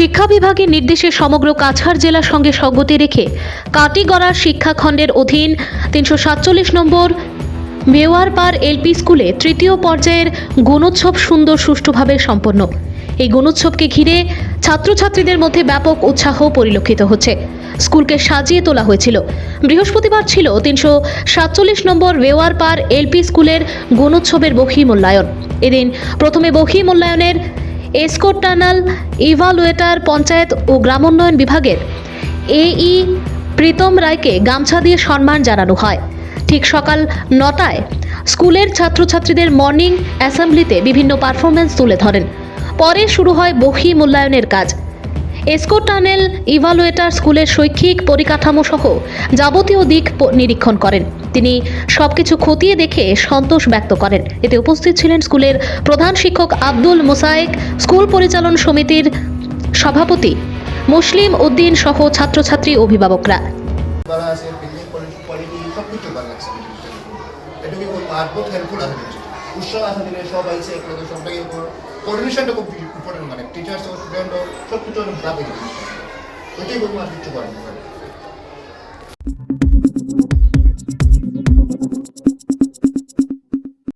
শিক্ষা বিভাগের নির্দেশে সমগ্র কাছাড় জেলার সঙ্গে সঙ্গতি রেখে কাটিগড়ার শিক্ষাখণ্ডের অধীন ৩৪৭ নম্বর মেওয়ারপাড় এলপি স্কুলে তৃতীয় পর্যায়ের গুণোৎসব সুন্দর সুষ্ঠুভাবে সম্পন্ন। এই গুণোৎসবকে ঘিরে ছাত্রছাত্রীদের মধ্যে ব্যাপক উৎসাহ পরিলক্ষিত হচ্ছে। স্কুলকে সাজিয়ে তোলা হয়েছিল। বৃহস্পতিবার ছিল ৩৪৭ নম্বর মেওয়ারপাড় এলপি স্কুলের গুণোৎসবের বহি মূল্যায়ন। এদিন প্রথমে বহি মূল্যায়নের এসকোটানাল ইভালুয়েটার পঞ্চায়েত ও গ্রামোন্নয়ন বিভাগের এই প্রীতম রায়কে গামছা দিয়ে সম্মান জানানো হয়। ঠিক সকাল ৯টায় স্কুলের ছাত্রছাত্রীদের মর্নিং অ্যাসেম্বলিতে বিভিন্ন পারফরমেন্স তুলে ধরেন। পরে শুরু হয় বহি মূল্যায়নের কাজ। এসকোটানেল ইভালুয়েটার স্কুলের শৈক্ষিক পরিকাঠামো সহ যাবতীয় দিক নিরীক্ষণ করেন। তিনি সবকিছু খতিয়ে দেখে সন্তোষ ব্যক্ত করেন। এতে উপস্থিত ছিলেন স্কুলের প্রধান শিক্ষক আব্দুল মোসায়েক, স্কুল পরিচালন সমিতির সভাপতি মুসলিম উদ্দিন সহ ছাত্রছাত্রী অভিভাবকরা। কোঅর্ডিনেশনটা খুব ইম্পর্টেন্ট, মানে টিচার্স ও স্টুডেন্ট সব কিছু ভালো পেয়ে এটাই বলবো আর কিছু করেন।